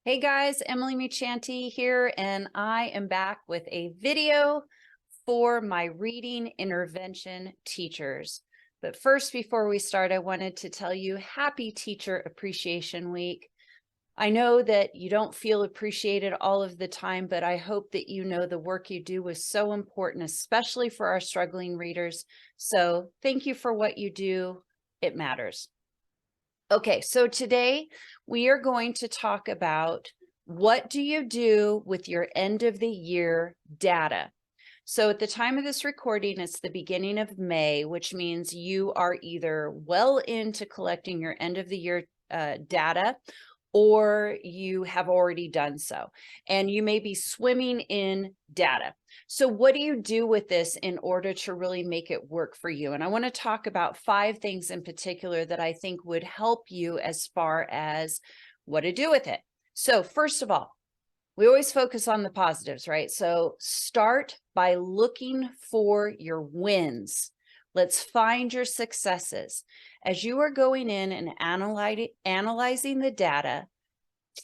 Hey guys, Emily Muchanti here, and I am back with a video for my reading intervention teachers. But first, before we start, I wanted to tell you happy Teacher Appreciation Week. I know that you don't feel appreciated all of the time, but I hope that you know the work you do is so important, especially for our struggling readers. So thank you for what you do. It matters. Okay, so today we are going to talk about what do you do with your end of the year data. So at the time of this recording, it's the beginning of May, which means you are either well into collecting your end of the year data, or you have already done so, and you may be swimming in data. So what do you do with this in order to really make it work for you? And I want to talk about 5 things in particular that I think would help you as far as what to do with it. So first of all, we always focus on the positives, right? So start by looking for your wins. Let's find your successes. As you are going in and analyzing the data,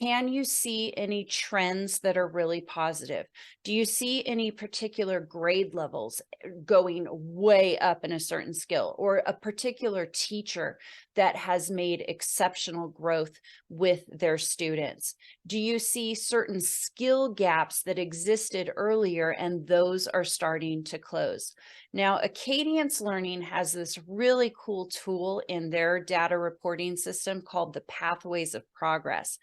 can you see any trends that are really positive? Do you see any particular grade levels going way up in a certain skill, or a particular teacher that has made exceptional growth with their students? Do you see certain skill gaps that existed earlier and those are starting to close? Now, Acadience Learning has this really cool tool in their data reporting system called the Pathways of Progress.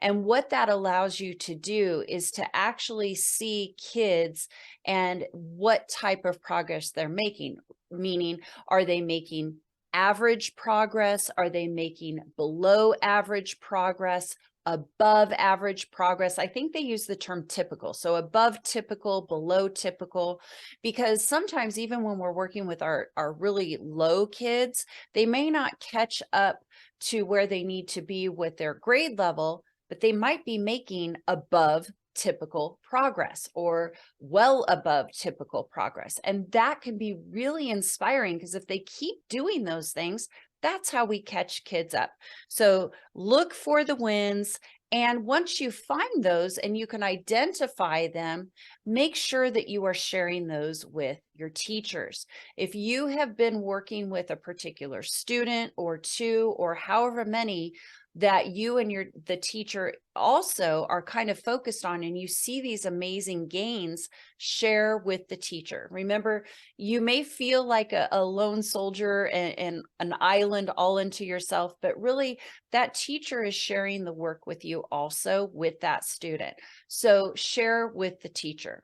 And what that allows you to do is to actually see kids and what type of progress they're making. Meaning, are they making average progress? Are they making below average progress? Above average progress? I think they use the term typical. So above typical, below typical, because sometimes even when we're working with our really low kids, they may not catch up to where they need to be with their grade level, but they might be making above typical progress or well above typical progress. And that can be really inspiring, because if they keep doing those things, that's how we catch kids up. So look for the wins. And once you find those and you can identify them, make sure that you are sharing those with your teachers. If you have been working with a particular student or two or however many that you and the teacher also are kind of focused on, and you see these amazing gains, share with the teacher. Remember, you may feel like a lone soldier and an island all into yourself, but really that teacher is sharing the work with you also with that student. So share with the teacher.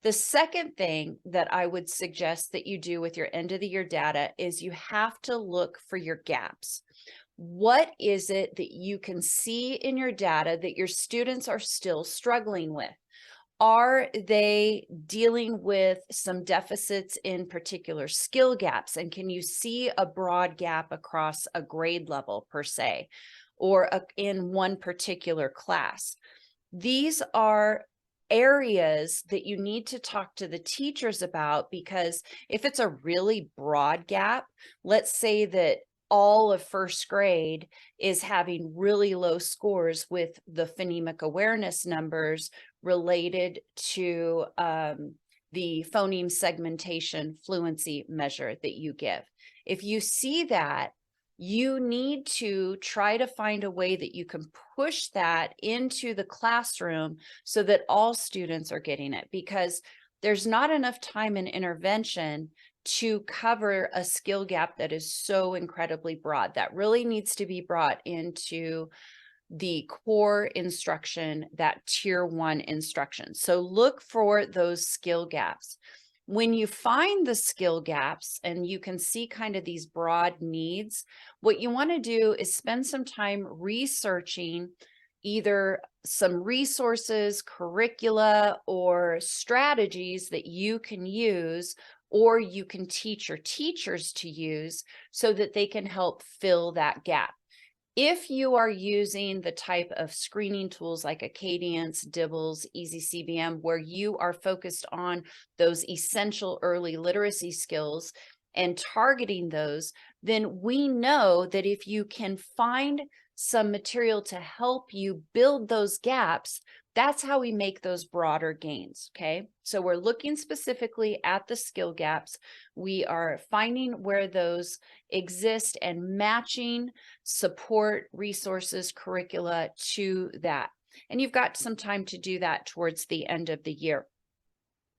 The second thing that I would suggest that you do with your end of the year data is you have to look for your gaps. What is it that you can see in your data that your students are still struggling with? Are they dealing with some deficits in particular skill gaps? And can you see a broad gap across a grade level per se, or in one particular class? These are areas that you need to talk to the teachers about, because if it's a really broad gap, let's say that all of first grade is having really low scores with the phonemic awareness numbers related to the phoneme segmentation fluency measure that you give. If you see that, you need to try to find a way that you can push that into the classroom so that all students are getting it, because there's not enough time in intervention to cover a skill gap that is so incredibly broad. That really needs to be brought into the core instruction, that tier 1 instruction. So look for those skill gaps. When you find the skill gaps and you can see kind of these broad needs, what you want to do is spend some time researching either some resources, curricula, or strategies that you can use, or you can teach your teachers to use so that they can help fill that gap. If you are using the type of screening tools like Acadience, Dibbles, EasyCBM, where you are focused on those essential early literacy skills and targeting those, then we know that if you can find some material to help you build those gaps, that's how we make those broader gains, okay? So we're looking specifically at the skill gaps. We are finding where those exist and matching support, resources, curricula to that. And you've got some time to do that towards the end of the year.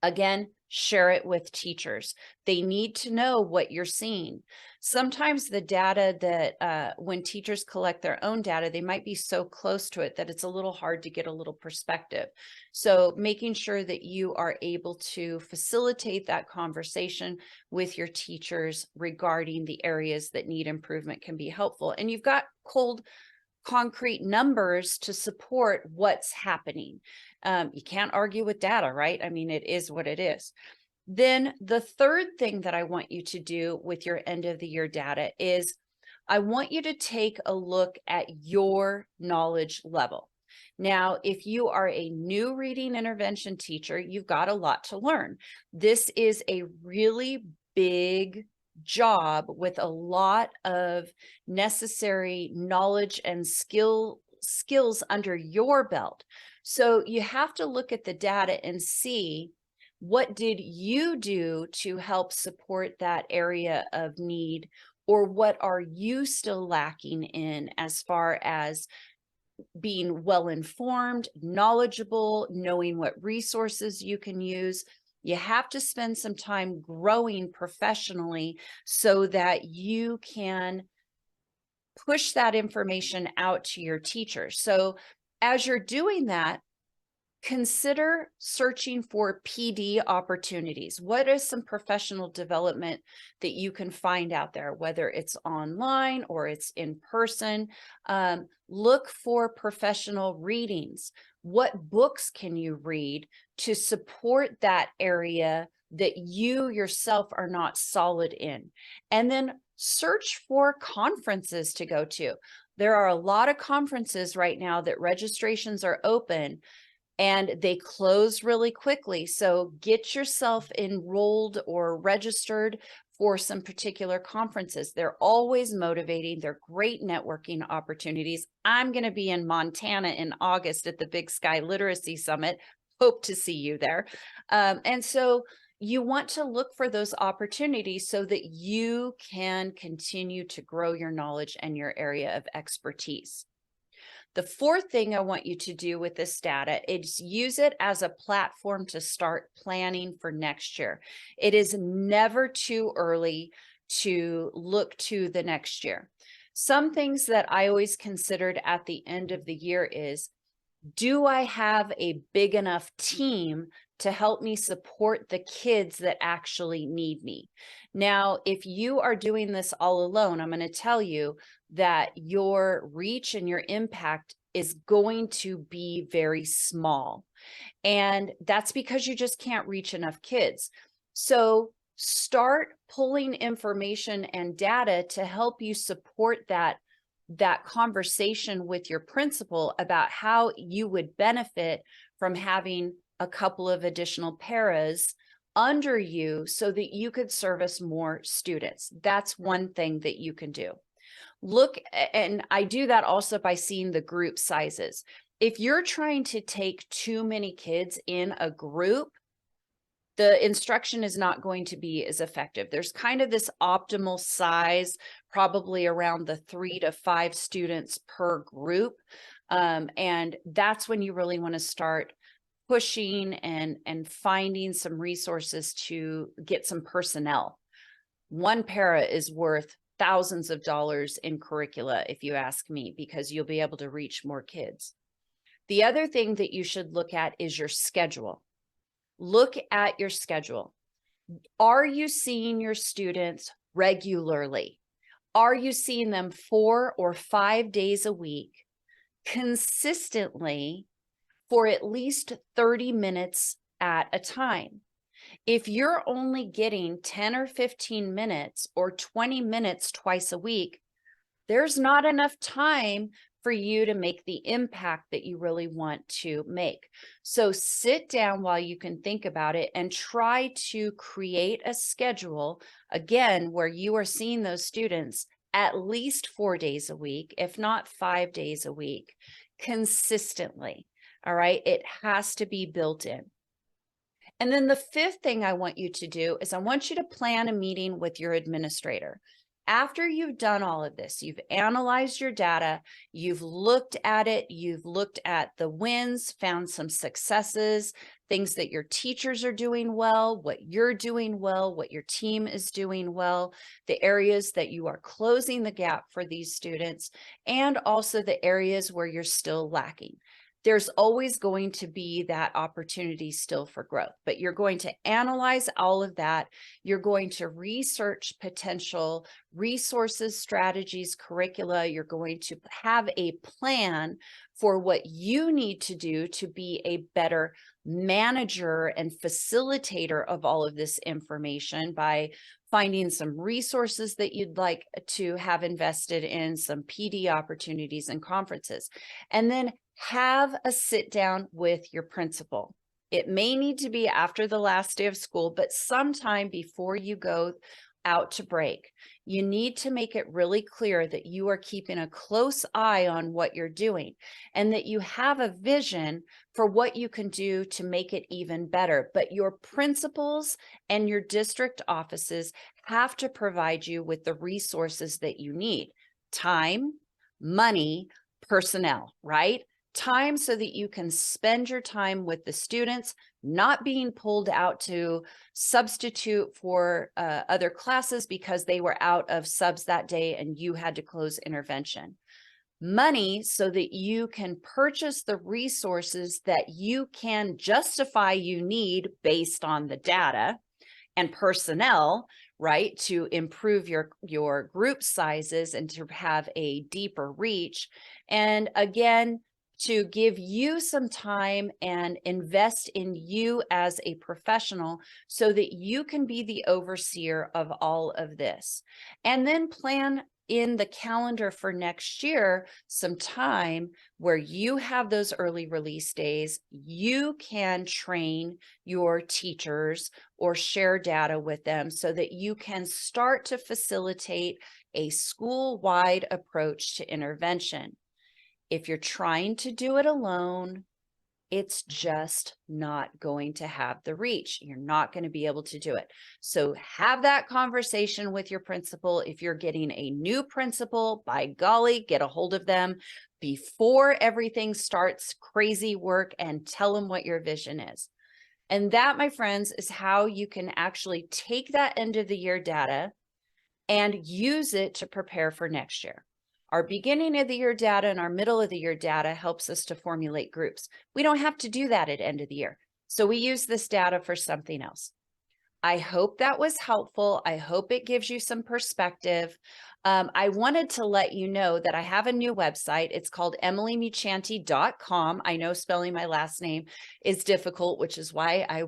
Again, share it with teachers. They need to know what you're seeing. Sometimes the data that when teachers collect their own data, they might be so close to it that it's a little hard to get a little perspective. So making sure that you are able to facilitate that conversation with your teachers regarding the areas that need improvement can be helpful. And you've got concrete numbers to support what's happening. You can't argue with data, right? I mean, it is what it is. Then the third thing that I want you to do with your end of the year data is I want you to take a look at your knowledge level. Now, if you are a new reading intervention teacher, you've got a lot to learn. This is a really big job with a lot of necessary knowledge and skills under your belt. So you have to look at the data and see, what did you do to help support that area of need, or what are you still lacking in as far as being well informed, knowledgeable, knowing what resources you can use. You have to spend some time growing professionally so that you can push that information out to your teachers. So as you're doing that, consider searching for PD opportunities. What is some professional development that you can find out there, whether it's online or it's in person? Look for professional readings. What books can you read to support that area that you yourself are not solid in? And then search for conferences to go to. There are a lot of conferences right now that registrations are open and they close really quickly. So get yourself enrolled or registered for some particular conferences. They're always motivating. They're great networking opportunities. I'm going to be in Montana in August at the Big Sky Literacy Summit. Hope to see you there. And so you want to look for those opportunities so that you can continue to grow your knowledge and your area of expertise. The fourth thing I want you to do with this data is use it as a platform to start planning for next year. It is never too early to look to the next year. Some things that I always considered at the end of the year is, do I have a big enough team to help me support the kids that actually need me? Now, if you are doing this all alone, I'm going to tell you that your reach and your impact is going to be very small. And that's because you just can't reach enough kids. So start pulling information and data to help you support that conversation with your principal about how you would benefit from having a couple of additional paras under you so that you could service more students. That's one thing that you can do. Look, and I do that also by seeing the group sizes. If you're trying to take too many kids in a group, the instruction is not going to be as effective. There's kind of this optimal size, probably around the 3 to 5 students per group. And that's when you really want to start pushing and finding some resources to get some personnel. One para is worth thousands of dollars in curricula, if you ask me, because you'll be able to reach more kids. The other thing that you should look at is your schedule. Look at your schedule. Are you seeing your students regularly? Are you seeing them 4 or 5 days a week consistently for at least 30 minutes at a time? If you're only getting 10 or 15 minutes or 20 minutes twice a week, there's not enough time for you to make the impact that you really want to make. So sit down while you can think about it and try to create a schedule, again, where you are seeing those students at least 4 days a week, if not 5 days a week, consistently. All right. It has to be built in. And then the fifth thing I want you to do is I want you to plan a meeting with your administrator. After you've done all of this, you've analyzed your data, you've looked at it, you've looked at the wins, found some successes, things that your teachers are doing well, what you're doing well, what your team is doing well, the areas that you are closing the gap for these students, and also the areas where you're still lacking. There's always going to be that opportunity still for growth, but you're going to analyze all of that. You're going to research potential resources, strategies, curricula. You're going to have a plan for what you need to do to be a better manager and facilitator of all of this information by finding some resources that you'd like to have invested in, some PD opportunities and conferences, and then have a sit down with your principal. It may need to be after the last day of school, but sometime before you go out to break. You need to make it really clear that you are keeping a close eye on what you're doing and that you have a vision for what you can do to make it even better. But your principals and your district offices have to provide you with the resources that you need: time, money, personnel, right? Time so that you can spend your time with the students, not being pulled out to substitute for other classes because they were out of subs that day and you had to close intervention. Money so that you can purchase the resources that you can justify you need based on the data, and personnel, right, to improve your group sizes and to have a deeper reach. And again, to give you some time and invest in you as a professional so that you can be the overseer of all of this. And then plan in the calendar for next year some time where you have those early release days. You can train your teachers or share data with them so that you can start to facilitate a school-wide approach to intervention. If you're trying to do it alone, it's just not going to have the reach. You're not going to be able to do it. So have that conversation with your principal. If you're getting a new principal, by golly, get a hold of them before everything starts crazy work and tell them what your vision is. And that, my friends, is how you can actually take that end of the year data and use it to prepare for next year. Our beginning of the year data and our middle of the year data helps us to formulate groups. We don't have to do that at end of the year. So we use this data for something else. I hope that was helpful. I hope it gives you some perspective. I wanted to let you know that I have a new website. It's called emilymuchanti.com. I know spelling my last name is difficult, which is why I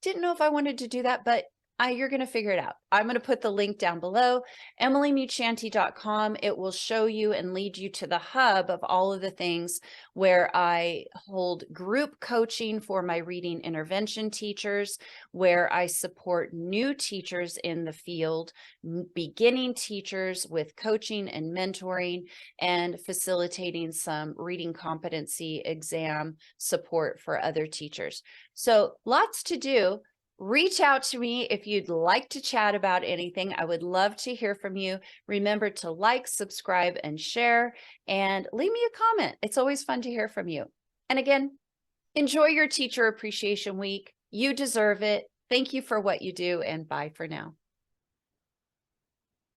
didn't know if I wanted to do that, but you're going to figure it out. I'm going to put the link down below, emilymuchanti.com. It will show you and lead you to the hub of all of the things where I hold group coaching for my reading intervention teachers, where I support new teachers in the field, beginning teachers with coaching and mentoring, and facilitating some reading competency exam support for other teachers. So lots to do. Reach out to me if you'd like to chat about anything. I would love to hear from you. Remember to like, subscribe, and share, and leave me a comment. It's always fun to hear from you. And again, enjoy your Teacher Appreciation Week. You deserve it. Thank you for what you do, and bye for now.